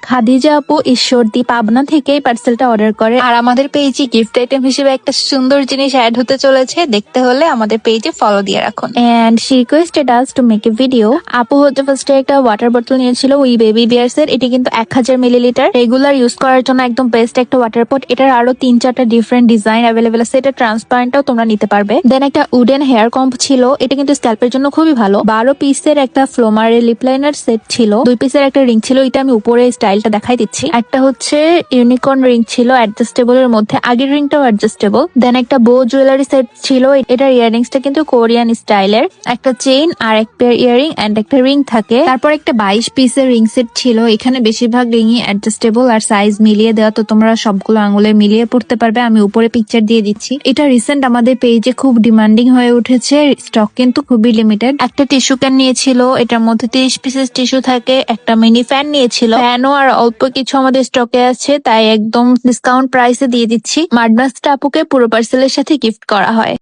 খাদিজা আপু ঈশ্বরদী পাবনা থেকে এই পার্সেলটা অর্ডার করে। আর আমাদের পেজে গিফট আইটেম হিসেবে একটা সুন্দর জিনিস অ্যাড হতে চলেছে, দেখতে হলে আমাদের পেজে ফলো দিয়ে রাখুন। And she requested us to make a video. আপু হচ্ছে ফার্স্টে একটা ওয়াটার বোতল নিয়েছিল ওই বেবি বিয়ার্স এর। এটি কিন্তু 1000 মিলিলিটার, রেগুলার ইউজ করার জন্য একদম বেস্ট একটা ওয়াটার পট। এটার আরো 3-4টা ডিফারেন্ট ডিজাইন অ্যাভেলেবেল আছে। এটা ট্রান্সপারেন্টও তোমরা নিতে পারবে। দেন একটা উডেন হেয়ার কম্ব ছিল, এটা কিন্তু স্ক্যাল্পের জন্য খুবই ভালো। 12 পিসের একটা ফ্লোমারের লিপ লাইনার সেট ছিল, 2 পিসের একটা রিং ছিল, এটা আমি উপরে স্টাইলটা দেখাই দিচ্ছি। একটা হচ্ছে ইউনিকর্ন রিং ছিল অ্যাডজাস্টেবল এর মধ্যে, আগের রিংটাও অ্যাডজাস্টেবল। দেন একটা বো জুয়েলারি সেট ছিল, এটার ইয়ারিংসটা কিন্তু কোরিয়ান স্টাইলের। একটা চেইন আর এক পেয়ার ইয়ারিং এন্ড একটা রিং থাকে। তারপর একটা 22 পিসের রিং সেট ছিল, এখানে বেশিরভাগ রিংই অ্যাডজাস্টেবল আর সাইজ মিলিয়ে দেওয়া, তো তোমরা সবগুলো আঙুলে মিলিয়ে পড়তে পারবে। আমি উপরে পিকচার দিয়ে দিচ্ছি। এটা রিসেন্ট আমাদের পেজে খুব ডিমান্ডিং হয়ে উঠেছে, স্টক কিন্তু খুবই লিমিটেড। একটা টিস্যু ক্যান নিয়েছিল, এটার মধ্যে 30 পিসেস টিস্যু থাকে। একটা মিনি ফ্যান নিয়েছিল, ফ্যানও আর অল্প কিছু আমাদের স্টকে আছে, তাই একদম ডিসকাউন্ট প্রাইসে দিয়ে দিচ্ছি। মাডনাসটা আপুকে পুরো পার্সেলের সাথে গিফট করা হয়।